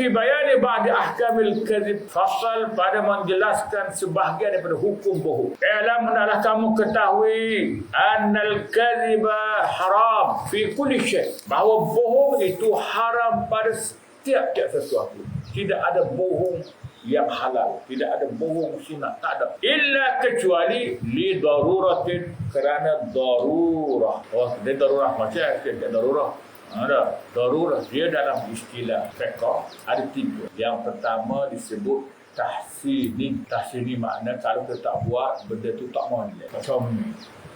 fi bayani ba'd ahkamil kadhib, fasal pada menjelaskan sebahagian daripada hukum bohong. I'lam, hendaklah kamu ketahui annal kadhiba haram fi kulli syai', bahawa bohong itu haram pada setiap sesuatu. Tidak ada bohong yang halal, tidak ada bohong sunat, tak ada, illa kecuali li daruratin, kerana darurah. Oh, dia darurah macam dia darurah. Ada darurah, dia dalam istilah fiqh ada tiga. Yang pertama disebut tahsini. Tahsini makna kalau kita tak buat, benda tu tak boleh, macam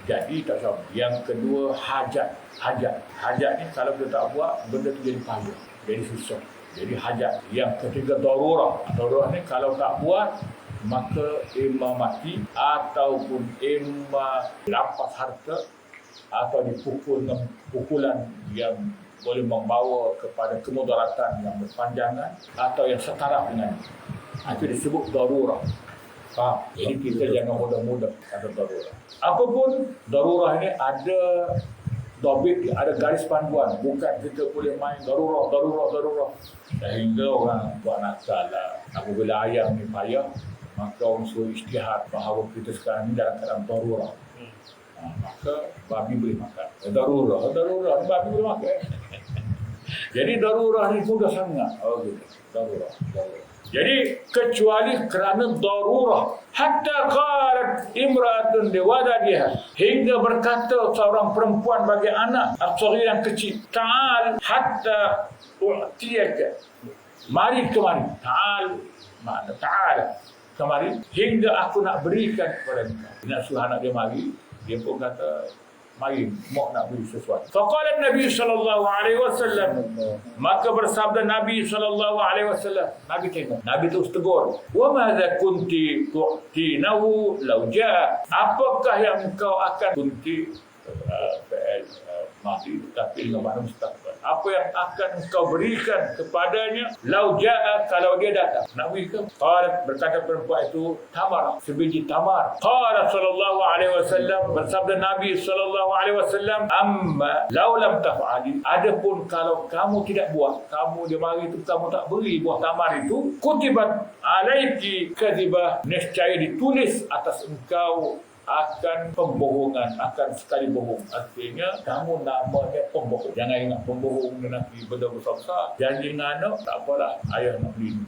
jadi tak sama. Yang kedua hajat. Hajat ni kalau kita tak buat, benda tu jadi payah, jadi susah, jadi hajat. Yang ketiga darurah. Darurah ni kalau tak buat, maka imam mati ataupun imam rampas harta atau dipukul dengan pukulan yang boleh membawa kepada kemudaratan yang berpanjangan atau yang setara dengan itu disebut darurah. Faham? Jadi kita jangan mudah-mudah ada darurah. Apapun darurah ini ada dobit, ada garis panduan. Bukan kita boleh main darurah. Sehingga orang buat nakal lah. Apabila ayam ni payah, maka orang suruh ijtihad bahawa kita sekarang ni dalam keadaan darurah. Maka babi boleh makan. Darurah, babi boleh makan. Jadi darurah ni mudah sangat. Oh gitu. Darurah. Jadi kecuali kerana darurah. Hatta qalat imra'atun liwadadiha, hingga berkata seorang perempuan bagi anak as-saghir yang kecil, ta'al hatta u'tiyaka, mari kemari. Ta'al makna ta'ala, kemari hingga aku nak berikan kepada engkau. Nak suruh anak dia mari, dia pun kata mari, mau nak beri sesuatu. Faqala Nabi sallallahu alaihi wasallam, maka bersabda Nabi sallallahu alaihi wasallam, Nabi tengok, Nabi terus tegur, wa madza kunti tu'tinahu law jaa, apakah yang engkau akan kunti mati tapi dengan makna mustaqbal, apa yang akan engkau berikan kepadanya law jaa, kalau dia datang nak berikan. Qala, berkata perempuan itu, tamar, sebiji tamar. Qala sallallahu alaihi wasallam, bersabda Nabi sallallahu alaihi wasallam, amma law lam taf'ali, adapun kalau kamu tidak buat, kamu dia mari itu kamu tak beri buah tamar itu, kutibat alaiki kadhibah, nescaya ditulis atas engkau akan pembohongan, akan sekali bohong. Artinya kamu namanya pembohong. Jangan ingat pembohong nanti benda besar-besar. Janji dengan anak, tak apalah, ayah nak beli,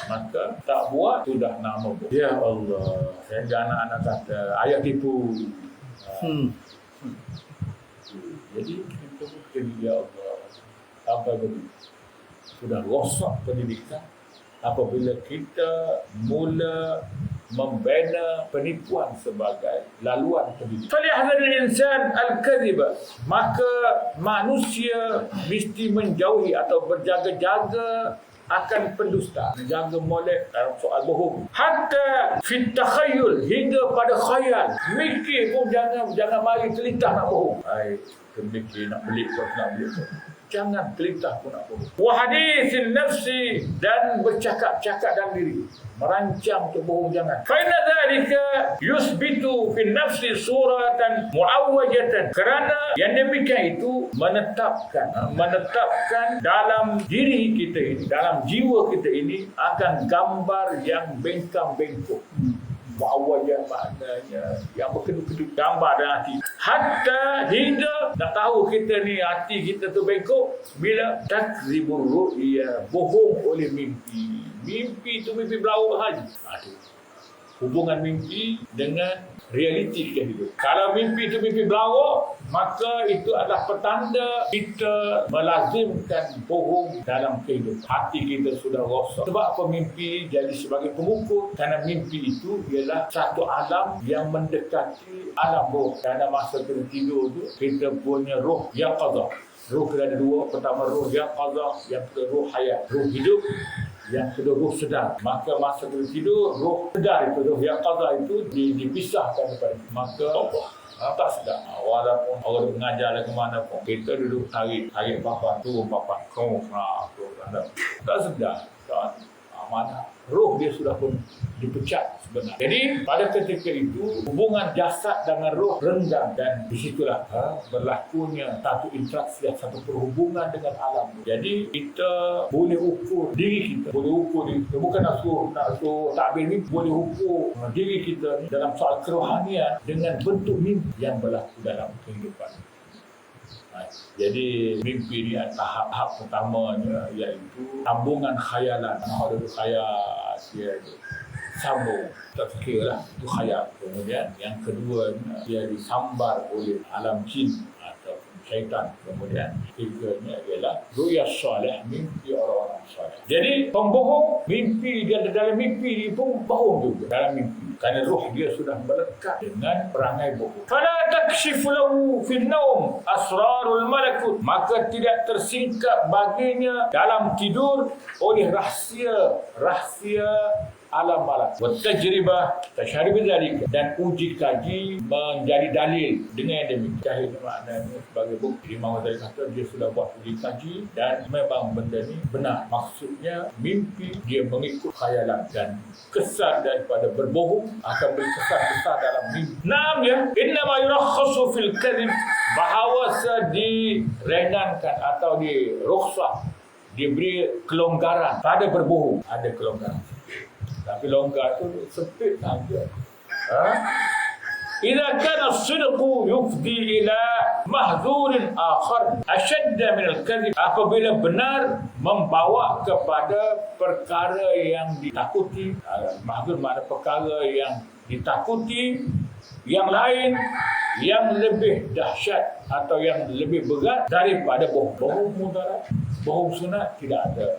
maka tak buat, sudah nama bohong. Ya Allah, sehingga anak-anak kata ayah tipu. Jadi kita mungkin, ya Allah, apa begitu, sudah rosak pendidikan apabila kita mula membina penipuan sebagai laluan pendidikan. Falyahdharil insan al-kadhiba, maka manusia mesti menjauhi atau berjaga-jaga akan pendusta, menjaga molek dalam soal bohong. Hatta fit takhayyul, hingga pada khayal, mikir pun jangan mari kelitah nak bohong. Ai, mikir nak beli pun nak beli pun, jangan kelitah pun nak bohong. Wa hadithin nafsi, dan bercakap-cakap dalam diri, merancang untuk bohong jangan. Fa inna dzalika yusbitu fi nafsi suratan muawwajatan, kerana yang demikian itu menetapkan dalam diri kita ini, dalam jiwa kita ini akan gambar yang bengkang-bengkok. Muawwajah maknanya yang berkedut-kedut, gambar dalam hati. Hatta hingga nak tahu kita ni hati kita tu bengkok bila takzibur ru'ya, bohong oleh mimpi. Mimpi itu mimpi berlalu haji. Aduh. Hubungan mimpi dengan realiti kita hidup. Kalau mimpi itu mimpi berlalu, maka itu adalah petanda kita melazimkan bohong dalam kehidupan. Hati kita sudah rosak. Sebab apa mimpi jadi sebagai pengukur? Kerana mimpi itu ialah satu alam yang mendekati alam roh. Kerana masa kita tidur itu, kita punya roh yaqadah. Roh kita ada dua. Pertama roh yaqadah, yang kedua roh hayat. Roh hidup, yang kedua roh sedar. Maka masa kita tidur, roh sedar itu, roh yang qadha itu dipisahkan daripada. Maka tak sedar. Walaupun orang mengajar lagi mana pun, kita duduk tarik papan, turun papan, tak sedar. Mana roh dia sudah pun dipecat sebenarnya. Jadi pada ketika itu hubungan jasad dengan roh renggang, dan disitulah berlakunya satu interaksi, satu perhubungan dengan alam. Jadi kita boleh ukur diri kita, boleh ukur diri kita. Bukan nak suruh takbir ni, boleh ukur diri kita ni dalam soal kerohanian dengan bentuk mimpi yang berlaku dalam kehidupan. Jadi mimpi ni tahap pertamanya iaitu sambungan khayalan. Ada khayal dia sambung, tak fikir lah, itu khayal. Kemudian yang kedua dia disambar oleh alam jin atau syaitan. Kemudian ketiganya ialah ru'ya salih, mimpi orang-orang salih. Jadi pembohong mimpi dia dalam mimpi pun bohong juga dalam mimpi, kerana roh dia sudah melekat dengan perangai bohong. Fala takshifu lahu fil naum asrarul malakut, maka tidak tersingkap baginya dalam tidur oleh rahsia alam malak. Wa tajribah tasyhadu bidzalika, dan uji kaji menjadi dalil dengan yang demikian. Syahid maknanya sebagai bukti. Imam Ghazali kata dia sudah buat uji kaji dan memang benda ni benar. Maksudnya mimpi dia mengikut khayalan, dan kesan daripada berbohong akan berkesan besar dalam mimpi. Naam ya, innama yurakhasu fil kadhib, bahawa diringankan atau dirukhsah, diberi kelonggaran pada berbohong. Ada kelonggaran, tapi longgar tu sempit saja. Idza kana as-sidqu yufdi ila mahzurin akhar ashadda min al-kadhib, apabila benar membawa kepada perkara yang ditakuti. Mahzur makna perkara yang ditakuti, yang lain yang lebih dahsyat atau yang lebih berat daripada bohong. Bohong mudarat, bohong sunat tidak ada.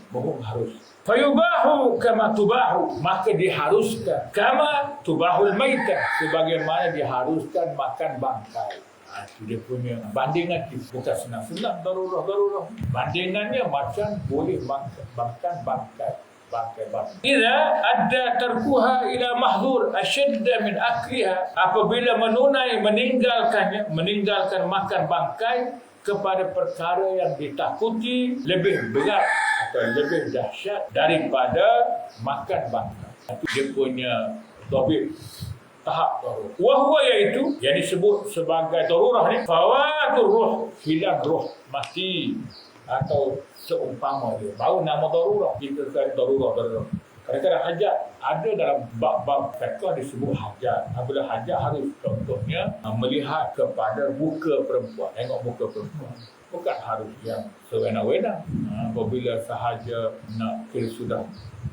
Bohong harus. Fayubahu kama tubahu, maka diharuskan. Kama tubahul maitah, sebagaimana diharuskan makan bangkai. Itu dia punya bandingan. Bukan senang-senang darurah. Bandingannya macam boleh makan bangkai. Idza adda tarkuha ila mahzur ashadda min akliha, apabila meninggalkan makan bangkai kepada perkara yang ditakuti lebih berat atau lebih dahsyat daripada makan bangkai. Itu dia punya dhabit, tahap darurah. Wahwa, iaitu yang disebut sebagai darurah ni, fawatur ruh, hilang roh, mati, atau seumpama dia. Baru nama darurah. Kita kata darurah. Kadang-kadang hajat ada dalam bab-bab fiqh disebut hajat. Apabila hajat harus contohnya melihat kepada muka perempuan, tengok muka perempuan. Bukan harus yang sewenang-wenang. Apabila sahaja nak kira sudah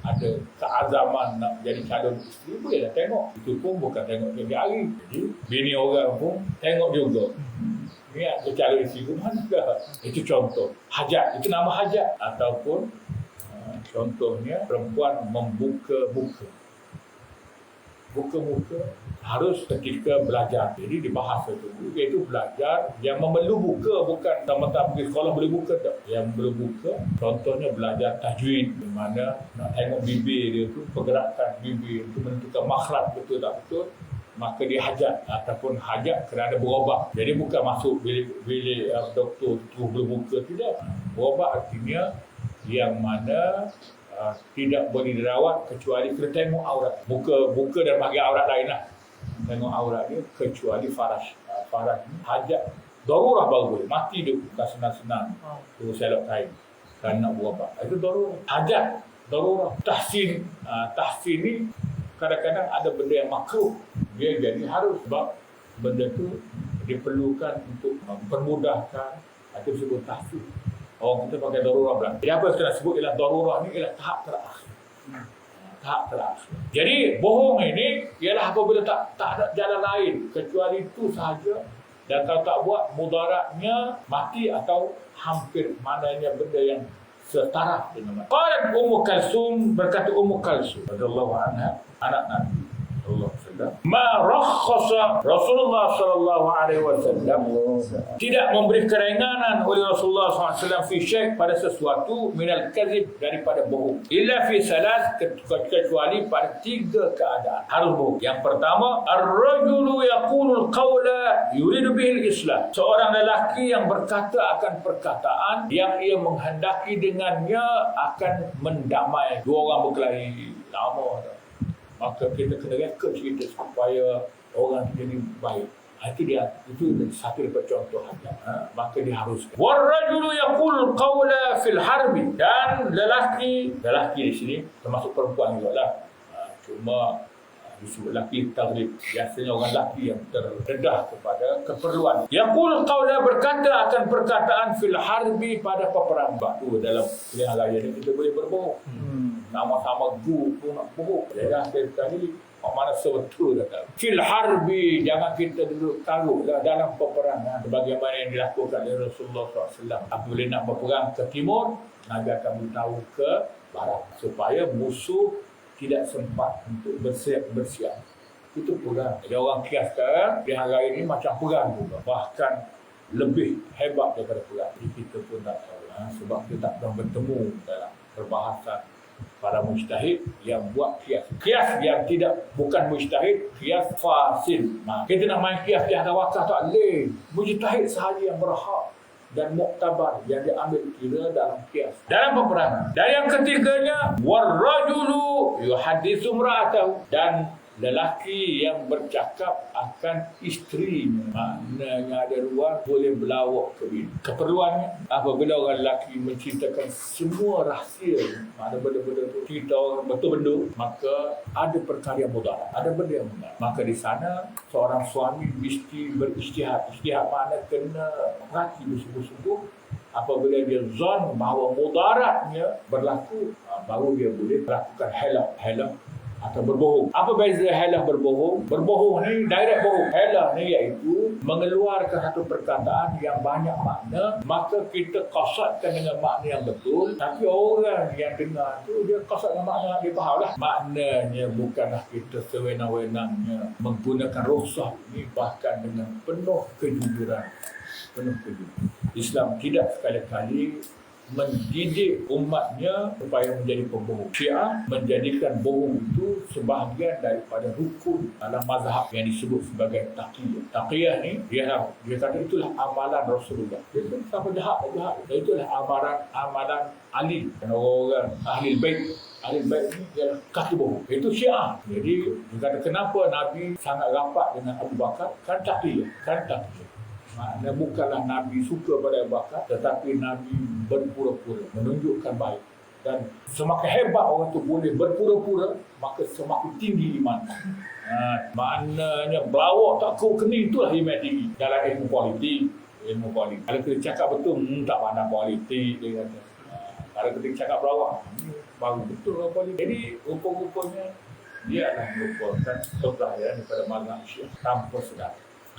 ada keazaman nak jadi calon isteri, bolehlah tengok. Itu pun bukan tengok tiap hari. Jadi bini orang pun tengok juga. Ni ada calon isteri pun mana. Itu contoh hajat. Itu nama hajat. Ataupun contohnya perempuan membuka muka harus ketika belajar. Jadi dibahas itu, iaitu belajar yang memerlu buka, bukan sama-sama pergi sekolah boleh buka tak. Yang boleh buka, contohnya belajar tajwid, di mana nak tengok bibir dia tu, pergerakan bibir itu menentukan makhraj betul tak betul, maka dia hajat ataupun hajat kerana berobat. Jadi bukan masuk bilik doktor terus boleh buka, tidak. Berobat artinya yang mana tidak boleh dirawat kecuali kena tengok aurat. Buka dan bagi aurat lain lah. Tengok aurat dia kecuali faraj. Faraj ni hajat darurah baru boleh. Mati dia bukan senang-senang. Tu selok kain kan nak berobat. Itu darurah. Hajat darurah. Tahsin ni kadang-kadang ada benda yang makruh. Dia jadi harus, sebab benda tu diperlukan untuk mempermudahkan atau disebut tahsin. Orang kita pakai darurah pula. Jadi apa yang kita sebut ialah darurah ni ialah tahap terakhir. Tahap terakhir. Jadi bohong ini ialah apabila tak ada jalan lain kecuali itu sahaja, dan kalau tak buat mudaratnya mati atau hampir, maknanya benda yang setara dengan mati. Qalat Ummu Kalsum, berkata Ummu Kalsum radhiyallahu anha, anak Nabi sallallahu alaihi wasallam, Ma rakhasa Rasulullah sallallahu alaihi wasallam, tidak memberi keringanan oleh Rasulullah SAW fi syai' pada sesuatu minal kadzib, daripada bohong, illa fi salas, kecuali pada 3 keadaan harus bohong. Yang pertama, ar-rajulu yaqulul qawla yuridu bihi al-islah, seorang lelaki yang berkata akan perkataan yang ia menghendaki dengannya akan mendamai dua orang berkelahi lama dah. Maka kita kena reka cerita supaya orang jadi baik. Itu satu daripada contoh hadap. Maka diharuskan. Warrajulu yaqul qawla fil harbi, dan lelaki di sini termasuk perempuan juga lah. Cuma disebut lelaki taglib, biasanya orang lelaki yang terdedah kepada keperluan. Yaqul qawla, berkata akan perkataan fil harbi, pada peperangan. Itu dalam pilihan raya ni kita boleh berbohong. Sama-sama pun nak bohong. Saya tadi mana sebetul kata. Fil harbi, jangan kita duduk taruhlah dalam peperangan. Bagaimana yang dilakukan oleh Rasulullah SAW. Apabila nak berperang ke timur, Nabi akan beritahu ke barat, supaya musuh tidak sempat untuk bersiap. Itu perang. Jadi orang kias sekarang, di hari ini macam perang juga. Bahkan lebih hebat daripada perang. Jadi kita pun tak tahu. Sebab kita tak pernah bertemu dalam perbahasan para mujtahid yang buat kias yang bukan mujtahid, kias fasid. Kita nak main kias di hadawakah tak boleh. Mujtahid sahaja yang berhak dan muktabar yang diambil kira dalam kias, dalam peperangan. Dan yang ketiganya, warrajulu yuhadditsu imra'atahu, dan lelaki yang bercakap akan isterinya. Maknanya ada ruang boleh berlawak ke bini. Keperluannya, apabila orang lelaki menceritakan semua rahsia, ada benda-benda tu cerita orang betul-betul, maka ada perkara yang mudarat, ada benda yang mudarat. Maka di sana seorang suami mesti beristihad. Istihad makna kena perhati bersungguh-sungguh. Apabila dia zon bahawa mudaratnya berlaku, baru dia boleh melakukan halah atau berbohong. Apa beza halah berbohong? Berbohong ni direct bohong. Halah ni iaitu mengeluarkan satu perkataan yang banyak makna, maka kita qasadkan dengan makna yang betul, tapi orang yang dengar tu dia qasad dengan makna dia faham lah. Maknanya bukanlah kita sewenang-wenangnya menggunakan rukhsah ini, bahkan dengan penuh kejujuran. Islam tidak sekali-kali mendidik umatnya supaya menjadi pembohong. Syiah menjadikan bohong itu sebahagian daripada rukun dalam mazhab yang disebut sebagai taqiyah. Taqiyah ni dia kata itulah amalan Rasulullah. Dia kata siapa jahat. Itulah amalan Ali dan orang ahli bait. Ahli bait ni ialah kaki bohong. Itu Syiah. Jadi dia kata kenapa Nabi sangat rapat dengan Abu Bakar? Kan taqiyah. Maknanya bukanlah Nabi suka pada Abu Bakar, tetapi Nabi berpura-pura menunjukkan baik. Dan semakin hebat orang tu boleh berpura-pura, maka semakin tinggi iman. Maknanya berlawak tak kau kening, itulah iman tinggi dalam ilmu politik. Kalau kita cakap betul, tak pandang politik, dia kata. Kalau kita cakap berlawak, baru betul lah politik. Jadi rupa-rupanya dia akan merupakan keberhasilan daripada mazhab Syiah tanpa sedar.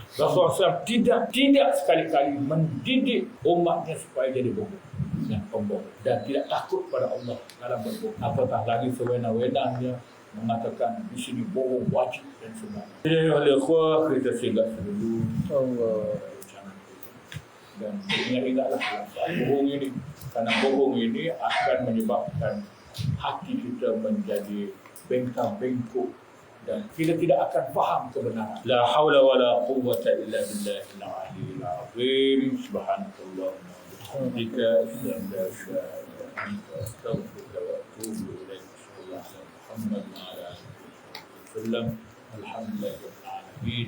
Rasulullah SAW tidak sekali-kali mendidik umatnya supaya jadi bohong dan pembohong, dan tidak takut pada Allah dalam berbohong. Apatah lagi sewenang-wenangnya mengatakan di sini bohong wajib dan sunnah. Jadi oleh ikhwah, kita singgah dulu dan ingatlah bohong ini, karena bohong ini akan menyebabkan hati kita menjadi bengkak-bengkok dan kita tidak akan faham kebenaran. La haula wala quwwata illa billahil aliyyil azim. Subhanallah wa bihamdika, astaghfiruka wa atubu ilaik. Sallallahu alaihi wa sallam. Alhamdulillah rabbil alamin.